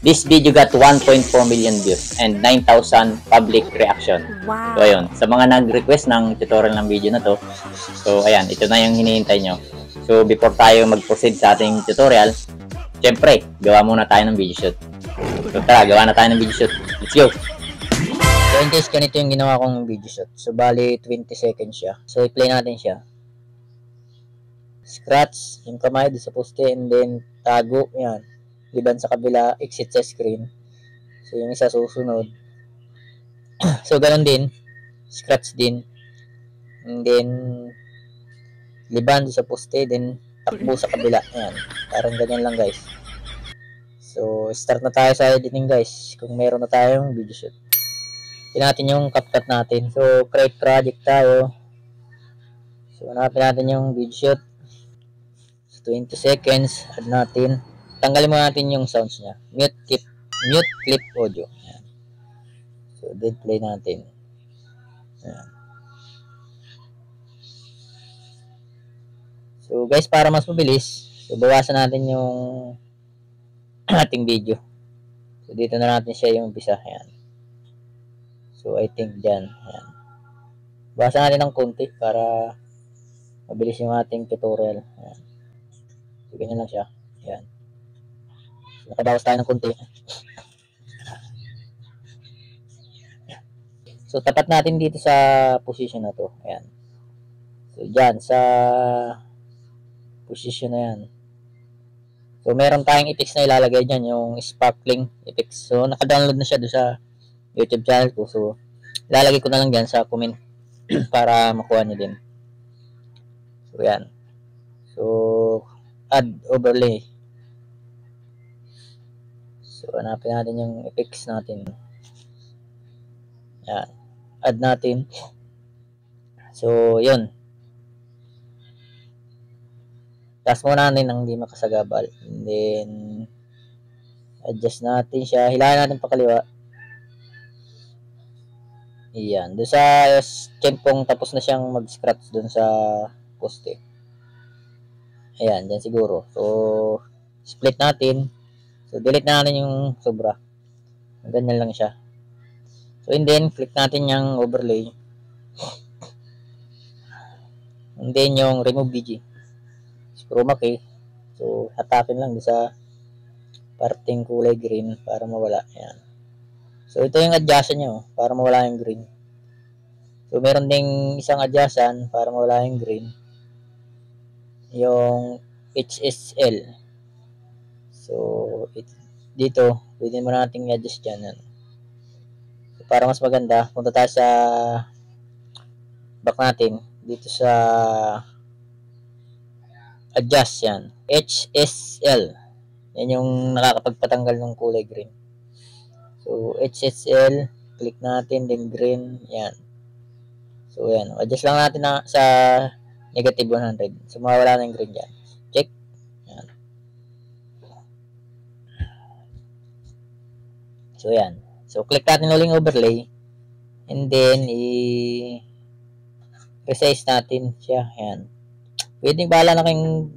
This video got 1.4 million views and 9,000 public reaction. Wow. So ayun, sa mga nag-request ng tutorial ng video na to, so ayan, ito na yung hinihintay nyo. So before tayo mag-proceed sa ating tutorial, syempre, gawa muna tayo ng video shoot. So tara, gawa na tayo ng video shoot. Let's go! So in case ganito yung ginawa kong video shoot. So bali 20 seconds siya. So i-play natin siya. Scratch yung kamay doon sa poste and then tago, yan. Liban sa kabila, exit sa screen. So yung isa susunod. So ganun din, scratch din. And then liban sa poste, then takbo sa kabila. Ayan, parang ganyan lang guys. So start na tayo sa editing guys. Kung meron na tayong video shoot. Tingnan natin yung CapCut natin. So create project tayo. So hanapin natin yung video shoot. So 20 seconds, add natin. Tanggalin mo natin yung sounds niya. Mute clip audio. Ayan. So, dead play natin. Ayan. So, guys, para mas mabilis, so, bawasan natin yung ating video. So, dito na natin siya yung umpisa. Ayan. So, I think dyan. Ayan. Bawasan natin ng konti para mabilis yung ating tutorial. Ayan. So, ganyan lang siya. Ayan. Nakabawas tayo ng konti. So, tapat natin dito sa position na to. Ayan. So, dyan, sa position na yan. So, meron tayong effects na ilalagay dyan, yung sparkling effects. So, naka-download na siya doon sa YouTube channel ko. So, ilalagay ko na lang dyan sa comment para makuha nyo din. So, yan. So, add overlay. So, hanapin natin yung effects natin. Yan. Add natin. So, yun. Taas muna natin ng hindi makasagabal. And then, adjust natin siya. Hilahin natin pa kaliwa. Yan. Doon sa kempong tapos na siyang mag-scratch doon sa poste. Ayan, dyan siguro. So, split natin. So, delete na natin yung sobra. Ganyan lang siya. So, and then, click natin yung overlay. And then, yung remove BG. Chroma key. So, hatakin lang sa parting kulay green para mawala. Ayan. So, ito yung adjustan nyo para mawala yung green. So, meron ding isang adjustan para mawala yung green. Yung HSL. So, dito, pwede mo natin i-adjust dyan. So, para mas maganda, punta tayo sa back natin. Dito sa adjust yan. HSL. Yan yung nakakapagpatanggal ng kulay green. So, HSL. Click natin, then green. Yan. So, yan. Adjust lang natin na sa negative 100. So, mawala na yung green dyan. Check. Yan. So, yan. So, click natin uling overlay. And then, resize natin siya. Yan. Pwede bahala na kayong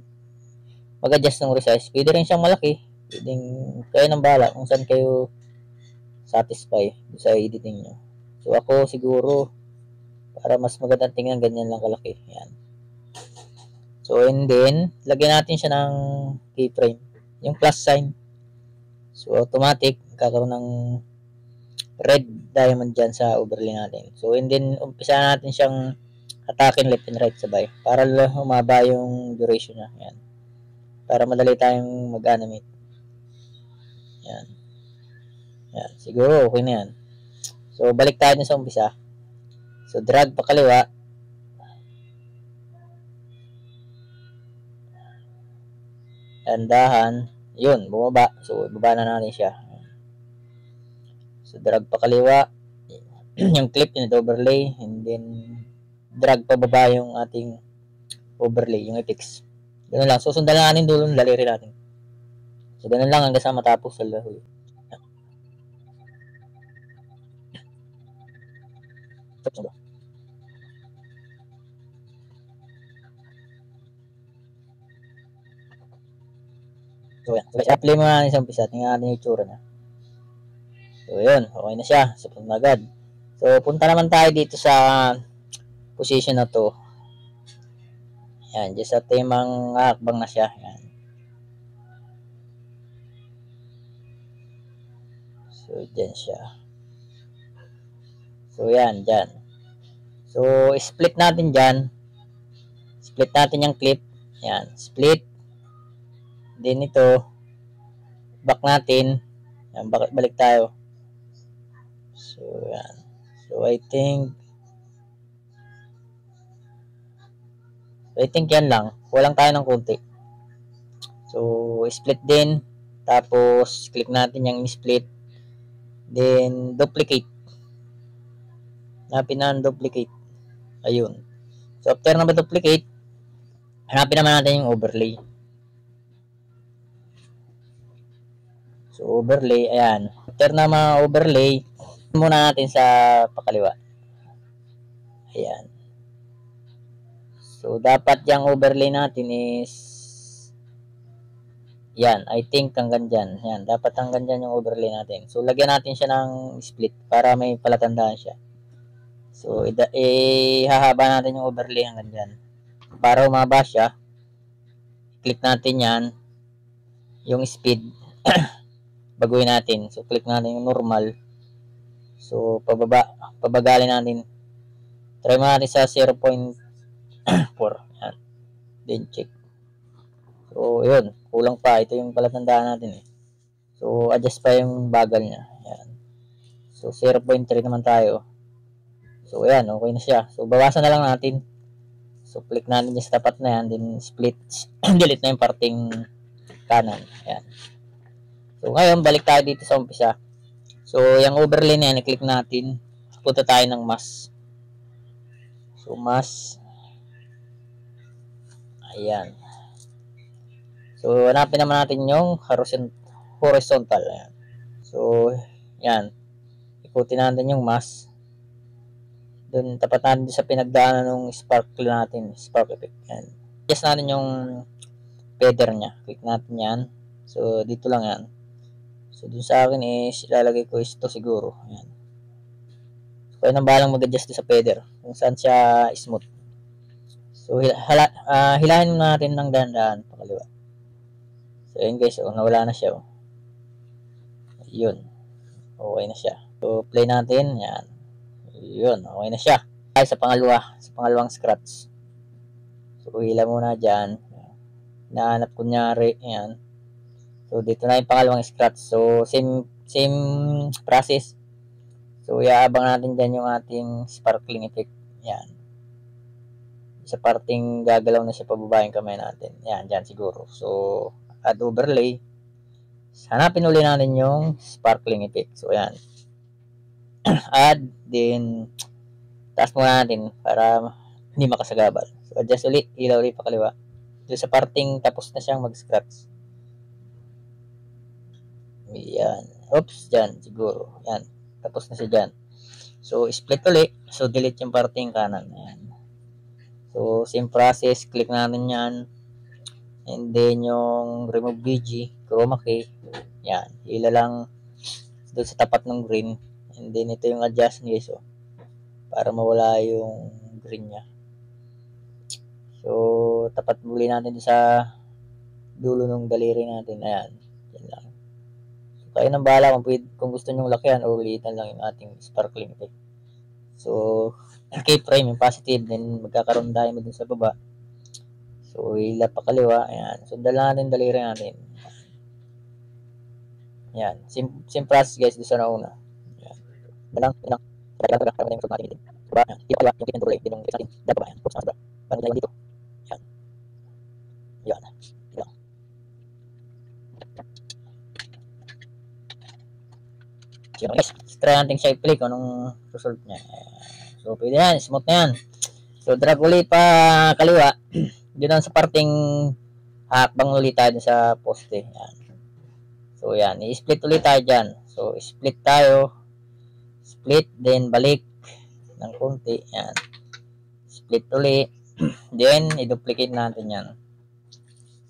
mag-adjust ng resize. Pwede rin siyang malaki. Pwede kayo ng bahala kung saan kayo satisfy sa editing nyo. So, ako siguro, para mas magandang tingnan, ganyan lang kalaki. Yan. So, and then, lagyan natin siya ng keyframe. Yung plus sign. So, automatic, kakaroon ng red diamond dyan sa overlay natin. So, and then, umpisa natin siyang hatakin left and right sabay. Para humaba yung duration niya. Yan. Para madali tayong mag-animate. Yan. Yan. Siguro, okay na yan. So, balik tayo sa umpisa. So, drag pa kaliwa. Tandahan. Yun, bumaba. So, ibaba na natin siya. So, drag pa kaliwa. Yung clip, yung overlay. And then, drag pa baba yung ating overlay, yung effects. Ganun lang. So, sundan lang natin dulo ng daliri natin. So, ganun lang hanggang sa matapos sa lahoy. So, yan. So, apply mo na sa umpisa. Tingnan natin yung itsura na. So, yun. Okay na siya. So, punta agad. So, punta naman tayo dito sa position na to. Yan. Just sa temang hakbang na siya. Yan. So, dyan siya. So, yan. Dyan. So, split natin dyan. Split natin yung clip. Yan. Split. Then ito. Back natin. Yan. Balik tayo. So, yan. So, I think yan lang. Walang tayo ng konti. So, split din. Tapos, click natin yung split. Then, duplicate. Hanapin na duplicate. Ayun. So, after na ba-duplicate, hanapin naman natin yung overlay. So, overlay. Ayan. After na ma-overlay, muna natin sa pakaliwa. Ayan. So, dapat yung overlay natin is yan. I think hanggang dyan. Yan. Dapat hanggang dyan yung overlay natin. So, lagyan natin siya ng split para may palatandaan siya. So, hahaba natin yung overlay hanggang dyan. Para umaba siya, click natin yan. Yung speed, baguhin natin. So, click natin yung normal. So, pabagalin natin. Try mo natin sa 0.4. Yan. Then, check. So, yun. Kulang pa. Ito yung palatandaan natin eh. So, adjust pa yung bagal niya. Yan. So, 0.3 naman tayo. So, ayan. Okay na siya. So, bawasan na lang natin. So, click natin yung sa tapat na yan. Then, split. Delete na yung parting kanan. Ayan. So, ngayon, balik tayo dito sa umpisa. So, yung overlay na yan, i-click natin. Punta tayo ng mask. So, mask. Ayan. So, hanapin naman natin yung horizontal. Ayan. So, yan. Ikutin natin yung mask. Doon, tapat natin sa pinagdaanan ng sparkle natin. Spark effect. Yan. Adjust natin yung feather niya. Click natin yan. So, dito lang yan. So, dun sa akin is, ilalagay ko ito siguro. Yan. So, kaya nang balang mag-adjust sa feather. Kung saan siya smooth. So, hilahin natin ng dahan-dahan pakaliwa. So, yun guys. So, nawala na siya. Yun. Okay na siya. So, play natin. Yan. Yun. Okay na siya. Ay, sa pangalawang scratch. So, hila muna dyan. Nahanap kunyari. Yan. So, dito na yung pangalawang scratch. So, same process. So, iaabang natin dyan yung ating sparkling effect. Yan. Sa parting gagalaw na siya pababa yung kamay natin. Yan, dyan siguro. So, add overlay. Hanapin ulit natin yung sparkling effect. So, yan. Add. Then, taas muna natin para hindi makasagabal. So, adjust ulit. Ilaw ulit pakaliwa. So, sa parting tapos na siyang mag-scratch. Yan. Oops, dyan. Siguro. Yan. Tapos na siya dyan. So, split ulit. So, delete yung parting kanan. Yan. So, same process. Click natin yan. And then, yung remove BG, chroma key. Yan. Hila lang doon sa tapat ng green. And then, ito yung adjust guys. So, para mawala yung green niya. So, tapat muli natin sa dulo ng daliri natin. Ayan. Yan lang. So, kayo nang bahala kung gusto nyo lakihan o liitan lang yung ating sparkling effect. So, keyframe yung positive. Then, magkakaroon tayo mo dun sa baba. So, hila pa kaliwa. Ayan. Sundan lang natin daliri natin. Ayan. Same process guys doon sa nauna. Ayan. Balang. Diba? Di pa yung kitang tuloy. Din yung natin. Dapat ba yan? Oops, mas ba? Paano nila dito? Ayan. Ayan. Ayan. So, guys. Try natin siya i-play kung anong result niya. So, pwede yan. Smooth na yan. So, drag ulit pa kaliwa. Doon sa parting hakbang ulit tayo sa poste. Yan. So, yan. I-split ulit tayo dyan. So, split tayo. Split, then balik ng konti. Yan. Split ulit. Then, i-duplicate natin yan.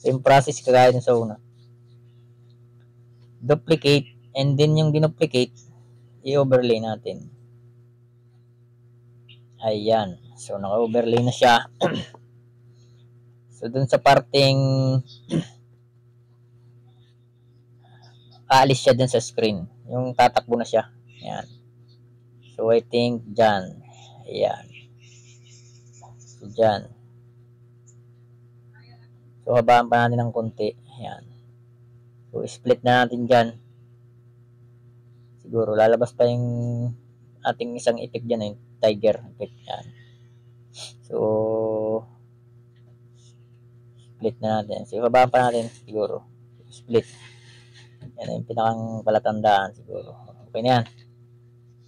Same process kagaya sa una. Duplicate, and then yung dinuplicate, i-overlay natin. Ayan. So, naka-overlay na siya. So, dun sa parting aalis siya dun sa screen. Yung tatakbo na siya. Ayan. So, I think dyan. Ayan. So, dyan. So, habaan pa natin ng konti. Ayan. So, split na natin dyan. Siguro, lalabas pa yung ating isang effect dyan, yung tiger effect. Ayan. So, split na natin. So, habaan pa natin siguro. Split. Yan yung pinakang palatandaan siguro. Okay na yan.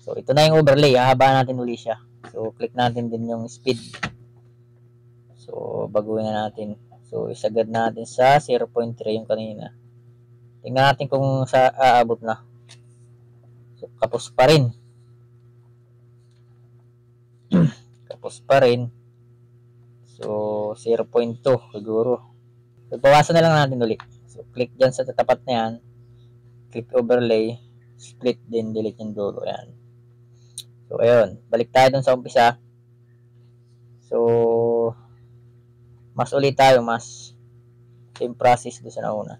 So, ito na yung overlay. Hahabaan natin uli siya. So, click natin din yung speed. So, baguhin na natin. So, isagad natin sa 0.3 yung kanina. Tingnan natin kung sa aabot na. So, kapos pa rin. Kapos pa rin. So, 0.2 siguro. So, bawasan na lang natin ulit. So, click dyan sa tapat na yan. Click overlay. Split din. Delete yung dulo. Ayan. So, ayun. Balik tayo dun sa umpisa. So, mas ulit tayo. Mas same process doon sa nauna.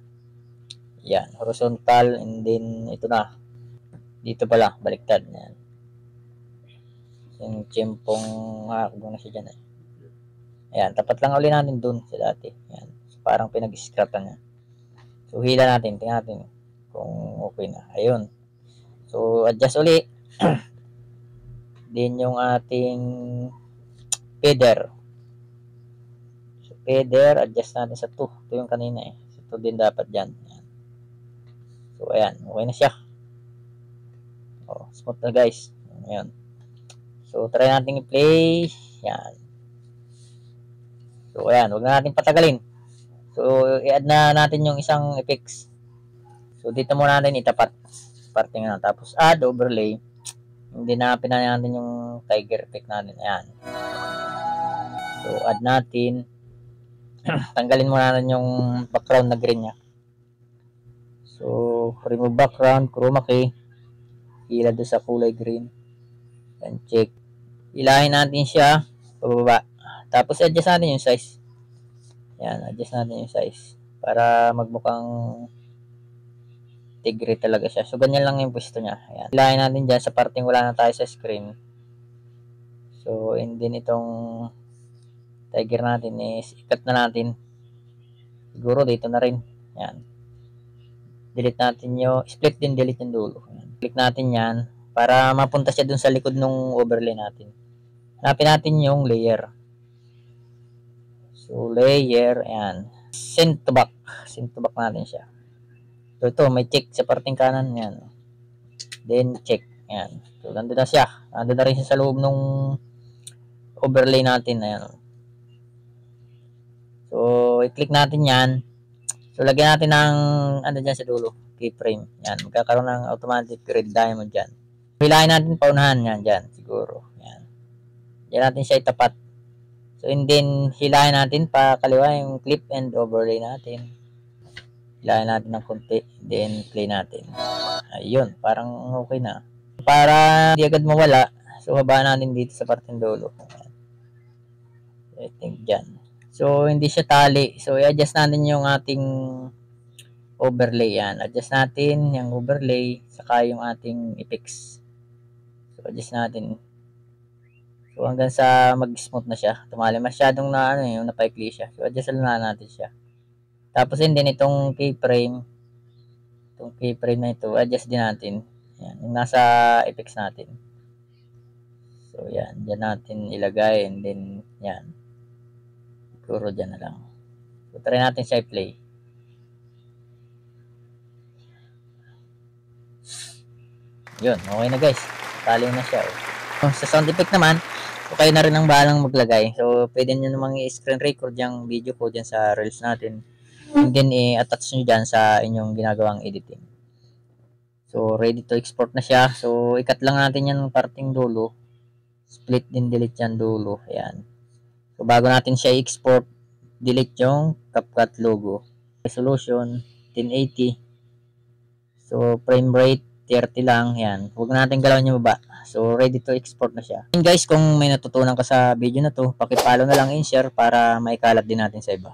Yan. Horizontal. And then, ito na. Dito pala. Baliktad. Yan. Yung tiyempong kung na siya dyan eh. Ayan. Tapat lang ulit natin dun sa dati. Yan. So, parang pinag-scrapan niya. So, hila natin. Tingnan natin kung okay na. Ayun. So, adjust ulit. Din yung ating feather. So, feather, adjust natin sa 2. Ito yung kanina eh. So, 2 din dapat dyan. Ayan. So, ayan. Okay na siya. Oh, smooth na guys. Ayan. So, try natin i-play. Ayan. So, ayan. Huwag na natin patagalin. So, i-add na natin yung isang effects. So, dito muna natin itapat. Parting na. Tapos, add, overlay. Hindi na natin yung tiger effect natin. Ayan. So, add natin. Tanggalin muna natin yung background na green niya. So, remove background, chroma key. Hila doon sa kulay green. And check. Hilahin natin siya. Pababa. Tapos, adjust natin yung size. Ayan, adjust natin yung size. Para magmukhang tigre talaga siya. So, ganyan lang yung pwesto niya. Ayan. Hilahin natin dyan sa parting wala na tayo sa screen. So, and then itong tiger natin is ikat na natin. Siguro dito na rin. Ayan. Delete natin yung, split din, delete yung dulo. Ayan. Click natin yan para mapunta siya dun sa likod ng overlay natin. Hanapin natin yung layer. So, layer, ayan. Send to back. Send to back natin siya. So, ito, may check sa parting kanan. Yan. Then, check. Yan. So, nandun na siya. Nandun na rin siya sa loob ng overlay natin. Ayan. So, i-click natin yan. So, lagyan natin ng, ano dyan sa dulo, keyframe. Yan. Magkakaroon ng automatic red diamond dyan. Hilahin natin paunahan. Yan, dyan. Siguro. Yan. Diyan natin siya itapat. So, and then, hilahin natin pa kaliwa yung clip and overlay natin. Hilahin natin ng konti. Then, play natin. Ayun. Parang okay na. Para hindi agad mawala, so, habaan natin dito sa parteng dulo. I think dyan. So, hindi siya tali. So, i-adjust natin yung ating overlay. Yan. Adjust natin yung overlay saka yung ating effects. So, adjust natin. So, hanggang sa mag-smooth na siya. Tumali masyadong na, ano yung napaikli siya. So, adjust na natin siya. Tapos din itong keyframe na ito, adjust din natin. Yan, yung nasa effects natin. So, yan. Diyan natin ilagay and then, yan. Siguro dyan na lang. So, try natin siya i-play. Yun, okay na guys. Tali na siya. Oh. Sa sound effect naman, so kayo na rin ang bahalang maglagay. So, pwede nyo namang i-screen record yung video ko dyan sa reels natin. And then, i-attach nyo dyan sa inyong ginagawang editing. So, ready to export na siya. So, ikat lang natin yan ng parting dulo. Split din, delete yan dulo. Ayan. So, bago natin siya i-export, delete yung CapCut logo. Resolution, 1080. So, frame rate, 30 lang, yan. Huwag natin galawin yung baba. So, ready to export na siya. And guys, kung may natutunan ka sa video na to, paki-follow na lang and share para maikalat din natin sa iba.